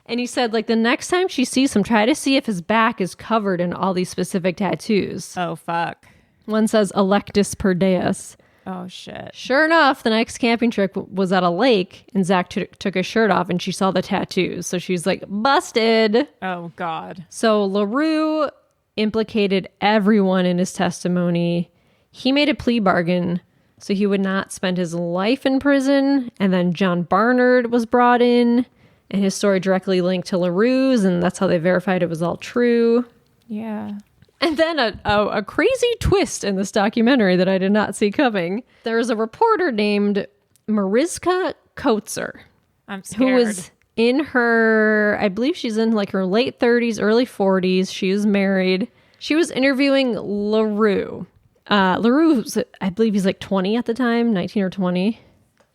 [SPEAKER 3] And he said, like, the next time she sees him, try to see if his back is covered in all these specific tattoos.
[SPEAKER 2] Oh, fuck.
[SPEAKER 3] One says Electus Per Deus.
[SPEAKER 2] Oh, shit.
[SPEAKER 3] Sure enough, the next camping trip was at a lake, and Zach took his shirt off, and she saw the tattoos. So she's like, busted.
[SPEAKER 2] Oh, God.
[SPEAKER 3] So LaRue implicated everyone in his testimony. He made a plea bargain so he would not spend his life in prison. And then John Barnard was brought in, and his story directly linked to LaRue's, and that's how they verified it was all true.
[SPEAKER 2] Yeah.
[SPEAKER 3] And then a crazy twist in this documentary that I did not see coming. There was a reporter named Mariska Koetzer.
[SPEAKER 2] I'm scared.
[SPEAKER 3] Who was in her, I believe she's in like her late 30s, early 40s. She was married. She was interviewing LaRue. LaRue, I believe he's like 20 at the time, 19 or 20.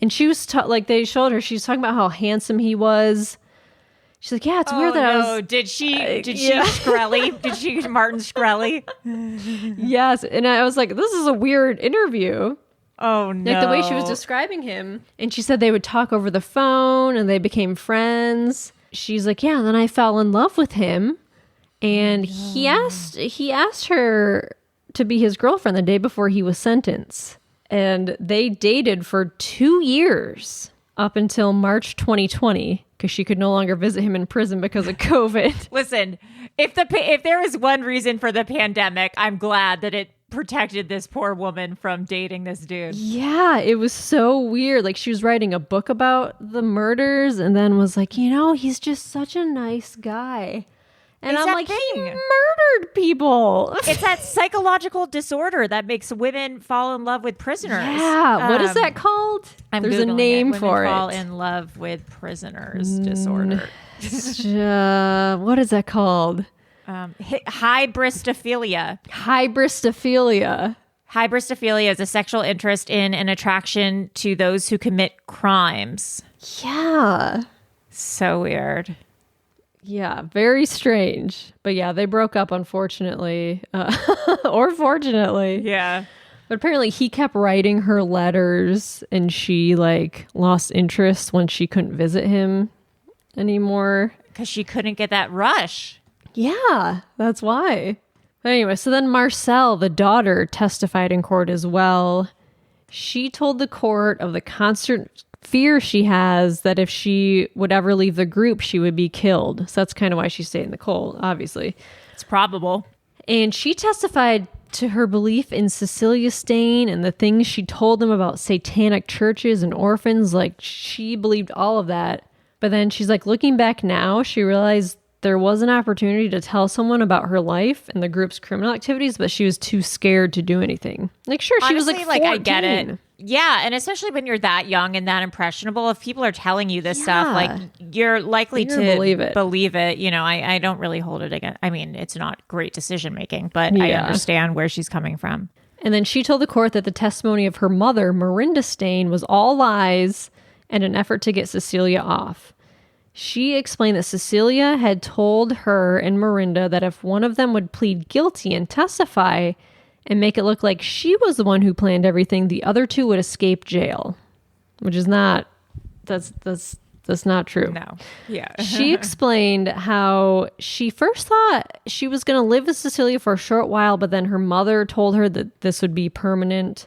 [SPEAKER 3] And she was, they showed her, she was talking about how handsome he was. She's like, yeah, it's weird that I was...
[SPEAKER 2] Did she Shkreli? Did she Martin Shkreli?
[SPEAKER 3] Yes. And I was like, this is a weird interview.
[SPEAKER 2] Oh, no.
[SPEAKER 3] Like the way she was describing him. And she said they would talk over the phone and they became friends. She's like, yeah, and then I fell in love with him. And he asked her to be his girlfriend the day before he was sentenced. And they dated for 2 years up until March 2020 because she could no longer visit him in prison because of COVID.
[SPEAKER 2] Listen, if there was one reason for the pandemic, I'm glad that it protected this poor woman from dating this dude.
[SPEAKER 3] Yeah, it was so weird. Like she was writing a book about the murders and then was like, he's just such a nice guy. And I'm like, he murdered people.
[SPEAKER 2] It's that psychological disorder that makes women fall in love with prisoners.
[SPEAKER 3] Yeah. What is that called? There's a name for it.
[SPEAKER 2] Fall in love with prisoners disorder.
[SPEAKER 3] What is that called?
[SPEAKER 2] Hybristophilia.
[SPEAKER 3] Hybristophilia.
[SPEAKER 2] Hybristophilia is a sexual interest in and attraction to those who commit crimes.
[SPEAKER 3] Yeah.
[SPEAKER 2] So weird.
[SPEAKER 3] Yeah, very strange. But yeah, they broke up, unfortunately. Or fortunately.
[SPEAKER 2] Yeah.
[SPEAKER 3] But apparently he kept writing her letters and she lost interest when she couldn't visit him anymore.
[SPEAKER 2] Because she couldn't get that rush.
[SPEAKER 3] Yeah, that's why. But anyway, so then Marcel, the daughter, testified in court as well. She told the court of the constant fear she has that if she would ever leave the group, she would be killed. So that's kind of why she stayed in the cult, obviously.
[SPEAKER 2] It's probable.
[SPEAKER 3] And she testified to her belief in Cecilia Steyn and the things she told them about satanic churches and orphans. She believed all of that. But then she's looking back now, she realized there was an opportunity to tell someone about her life and the group's criminal activities, but she was too scared to do anything. Sure, she
[SPEAKER 2] Honestly,
[SPEAKER 3] was 14.
[SPEAKER 2] I get it. Yeah, and especially when you're that young and that impressionable, if people are telling you this stuff, you're likely to believe it. I don't really hold it against. I mean, it's not great decision making, but I understand where she's coming from.
[SPEAKER 3] And then she told the court that the testimony of her mother, Marinda Steyn, was all lies and an effort to get Cecilia off. She explained that Cecilia had told her and Marinda that if one of them would plead guilty and testify and make it look like she was the one who planned everything, the other two would escape jail, which is not, that's not true.
[SPEAKER 2] No. Yeah.
[SPEAKER 3] She explained how she first thought she was going to live with Cecilia for a short while, but then her mother told her that this would be permanent.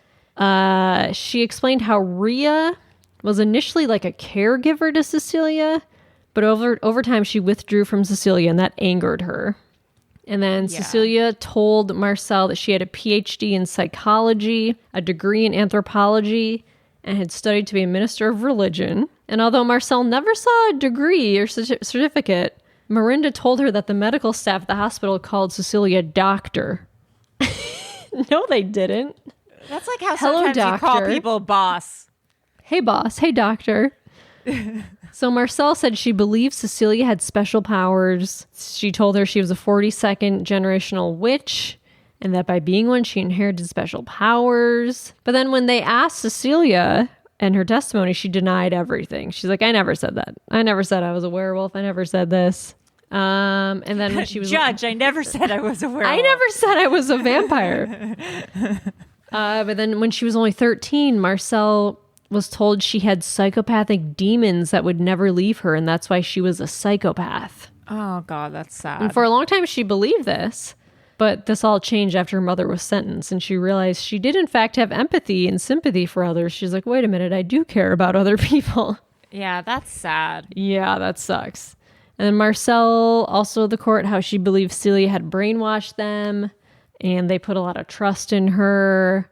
[SPEAKER 3] She explained how Rhea was initially a caregiver to Cecilia, but over time she withdrew from Cecilia and that angered her. And then Cecilia told Marcel that she had a PhD in psychology, a degree in anthropology, and had studied to be a minister of religion. And although Marcel never saw a degree or certificate, Marinda told her that the medical staff at the hospital called Cecilia doctor. No, they didn't.
[SPEAKER 2] That's how sometimes you call people boss.
[SPEAKER 3] Hey, boss. Hey, doctor. So Marcel said she believed Cecilia had special powers. She told her she was a 42nd generational witch and that by being one, she inherited special powers. But then when they asked Cecilia and her testimony, she denied everything. She's like, I never said that. I never said I was a werewolf. I never said this. And then when she was...
[SPEAKER 2] Judge, I never said I was a werewolf.
[SPEAKER 3] I never said I was a vampire. But then when she was only 13, Marcel was told she had psychopathic demons that would never leave her, and that's why she was a psychopath.
[SPEAKER 2] Oh, God, that's sad.
[SPEAKER 3] And for a long time, she believed this. But this all changed after her mother was sentenced, and she realized she did in fact have empathy and sympathy for others. She's like, wait a minute, I do care about other people.
[SPEAKER 2] Yeah, that's sad.
[SPEAKER 3] Yeah, that sucks. And then Marcel, also the court, how she believed Celia had brainwashed them, and they put a lot of trust in her.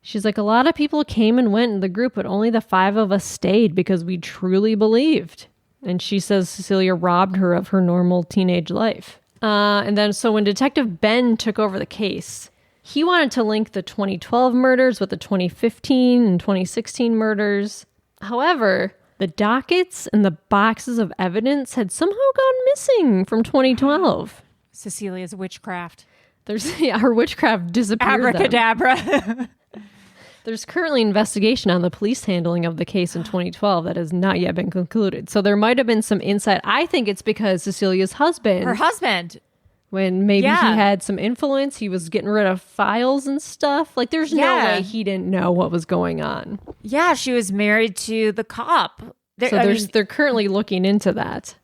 [SPEAKER 3] She's like, a lot of people came and went in the group, but only the 5 of us stayed because we truly believed. And she says Cecilia robbed her of her normal teenage life. And then so when Detective Ben took over the case, he wanted to link the 2012 murders with the 2015 and 2016 murders. However, the dockets and the boxes of evidence had somehow gone missing from 2012.
[SPEAKER 2] Cecilia's witchcraft.
[SPEAKER 3] Her witchcraft disappeared.
[SPEAKER 2] Abracadabra.
[SPEAKER 3] There's currently investigation on the police handling of the case in 2012 that has not yet been concluded. So there might have been some insight. I think it's because Cecilia's husband.
[SPEAKER 2] Her husband.
[SPEAKER 3] When maybe he had some influence, he was getting rid of files and stuff. Like, there's no way he didn't know what was going on.
[SPEAKER 2] Yeah, she was married to the cop.
[SPEAKER 3] They're currently looking into that.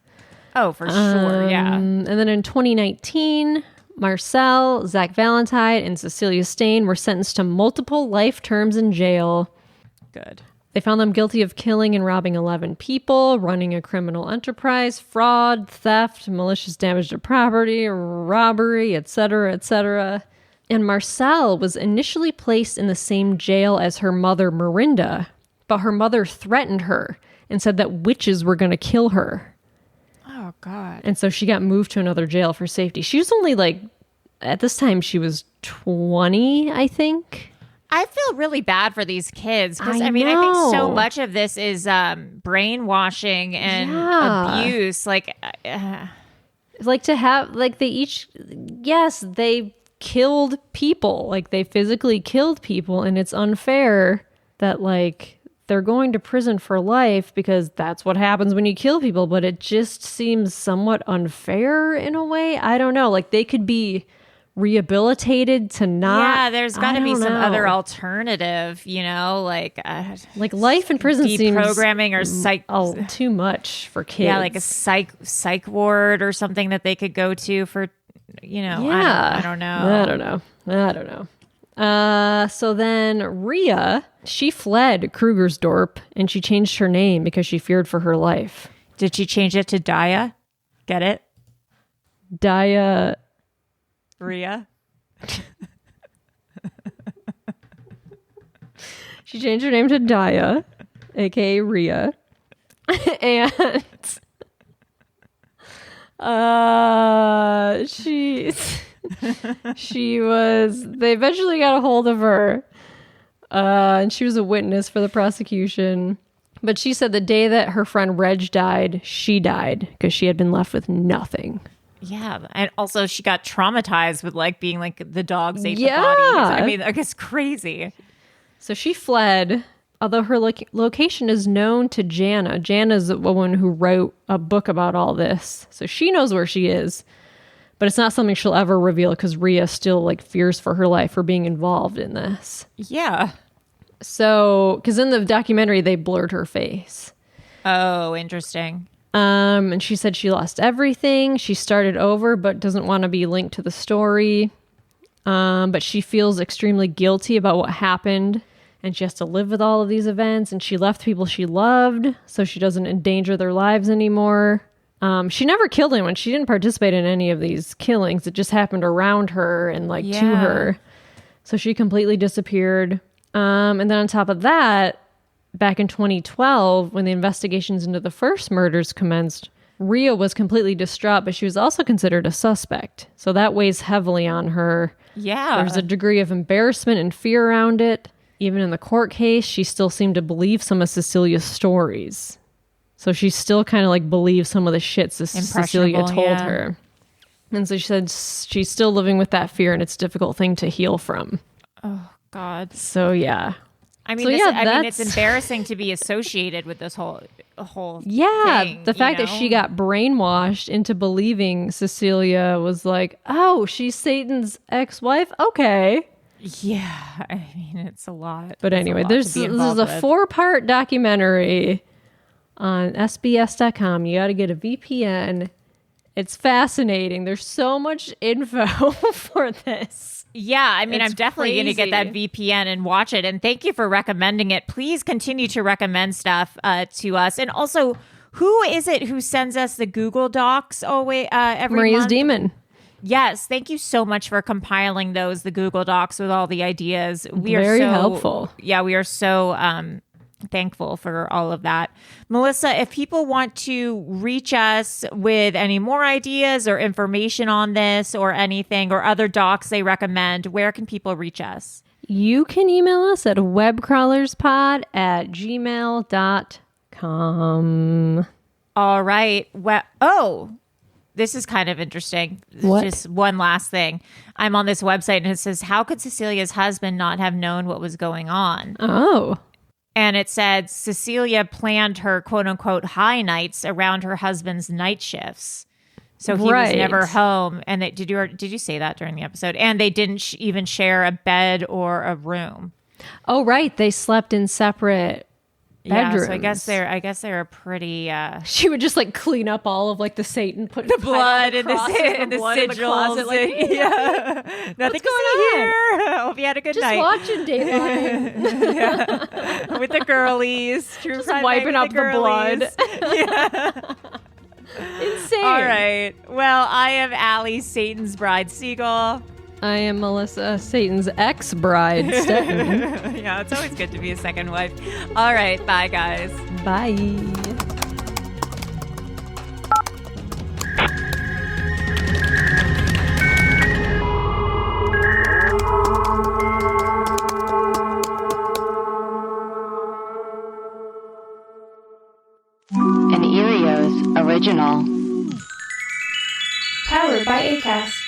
[SPEAKER 2] Oh, for sure, yeah.
[SPEAKER 3] And then in 2019... Marcel, Zach Valentine, and Cecilia Steyn were sentenced to multiple life terms in jail.
[SPEAKER 2] Good.
[SPEAKER 3] They found them guilty of killing and robbing 11 people, running a criminal enterprise, fraud, theft, malicious damage to property, robbery, etc., etc. And Marcel was initially placed in the same jail as her mother, Marinda, but her mother threatened her and said that witches were going to kill her.
[SPEAKER 2] Oh, God.
[SPEAKER 3] And so she got moved to another jail for safety. She was only at this time, she was 20, I think.
[SPEAKER 2] I feel really bad for these kids because,
[SPEAKER 3] I
[SPEAKER 2] think so
[SPEAKER 3] know.
[SPEAKER 2] much of this is brainwashing and abuse.
[SPEAKER 3] To have, they each, yes, they killed people. They physically killed people. And it's unfair that, they're going to prison for life because that's what happens when you kill people, but it just seems somewhat unfair in a way. I don't know. They could be rehabilitated to not.
[SPEAKER 2] Yeah, there's got to be some other alternative,
[SPEAKER 3] life in prison seems
[SPEAKER 2] deprogramming or
[SPEAKER 3] too much for kids.
[SPEAKER 2] Yeah, like a psych ward or something that they could go to for, I don't know. So then Rhea, she fled Krugersdorp and she changed her name because she feared for her life. Did she change it to Daya? Get it?
[SPEAKER 3] Daya.
[SPEAKER 2] Rhea?
[SPEAKER 3] She changed her name to Daya, aka Rhea. And they eventually got a hold of her, and she was a witness for the prosecution. But she said the day that her friend Reg died, she died because she had been left with nothing.
[SPEAKER 2] Yeah, and also she got traumatized with being the dogs ate the bodies. I guess crazy.
[SPEAKER 3] So she fled, although her location is known to Jana. Jana's the woman who wrote a book about all this. So she knows where she is. But it's not something she'll ever reveal because Rhea still fears for her life for being involved in this.
[SPEAKER 2] Yeah.
[SPEAKER 3] So, because in the documentary, they blurred her face.
[SPEAKER 2] Oh, interesting.
[SPEAKER 3] And she said she lost everything. She started over, but doesn't want to be linked to the story. But she feels extremely guilty about what happened. And she has to live with all of these events. And she left people she loved, so she doesn't endanger their lives anymore. She never killed anyone. She didn't participate in any of these killings. It just happened around her and to her. So she completely disappeared. And then on top of that, back in 2012, when the investigations into the first murders commenced, Rhea was completely distraught, but she was also considered a suspect. So that weighs heavily on her.
[SPEAKER 2] Yeah.
[SPEAKER 3] There's a degree of embarrassment and fear around it. Even in the court case, she still seemed to believe some of Cecilia's stories. So she still kind of believes some of the shit Cecilia told her. And so she said she's still living with that fear, and it's a difficult thing to heal from.
[SPEAKER 2] Oh, God.
[SPEAKER 3] So, yeah.
[SPEAKER 2] It's embarrassing to be associated with this whole thing,
[SPEAKER 3] the fact that she got brainwashed into believing Cecilia was oh, she's Satan's ex-wife? Okay.
[SPEAKER 2] Yeah, it's a lot.
[SPEAKER 3] But anyway, this is a 4-part documentary on SBS.com. You got to get a VPN It's fascinating. There's so much info for this.
[SPEAKER 2] Yeah, I mean, I'm definitely going to get that VPN and watch it. And thank you for recommending it. Please continue to recommend stuff to us. And also, who is it who sends us the Google Docs every
[SPEAKER 3] Maria's
[SPEAKER 2] month?
[SPEAKER 3] Demon.
[SPEAKER 2] Yes, thank you so much for compiling the Google Docs with all the ideas. We
[SPEAKER 3] Very
[SPEAKER 2] are so
[SPEAKER 3] helpful.
[SPEAKER 2] Yeah, we are so thankful for all of that. Melissa, if people want to reach us with any more ideas or information on this or anything or other docs they recommend, where can people reach us?
[SPEAKER 3] You can email us at webcrawlerspod@gmail.com.
[SPEAKER 2] All right. This is kind of interesting.
[SPEAKER 3] What?
[SPEAKER 2] Just one last thing. I'm on this website and it says, how could Cecilia's husband not have known what was going on?
[SPEAKER 3] Oh.
[SPEAKER 2] And it said Cecilia planned her quote unquote high nights around her husband's night shifts. So he was never home. And did you say that during the episode? And they didn't even share a bed or a room.
[SPEAKER 3] Oh, right. They slept in separate bedrooms.
[SPEAKER 2] Yeah, so I guess they're pretty.
[SPEAKER 3] She would just like clean up all of like the Satan, put
[SPEAKER 2] the blood and the
[SPEAKER 3] sigils
[SPEAKER 2] sigils.
[SPEAKER 3] in the closet. Like,
[SPEAKER 2] yeah, nothing to see here. Hope you had a good
[SPEAKER 3] just
[SPEAKER 2] night.
[SPEAKER 3] watching Dateline.
[SPEAKER 2] Yeah. With the girlies, true
[SPEAKER 3] just
[SPEAKER 2] crime
[SPEAKER 3] wiping up the blood.
[SPEAKER 2] Yeah.
[SPEAKER 3] Insane.
[SPEAKER 2] All right. Well, I am Allie, Satan's bride Siegel.
[SPEAKER 3] I am Melissa, Satan's ex-bride, Steyn.
[SPEAKER 2] Yeah, it's always good to be a second wife. All right. Bye, guys.
[SPEAKER 3] Bye.
[SPEAKER 1] An Erios original.
[SPEAKER 4] Powered by Acast.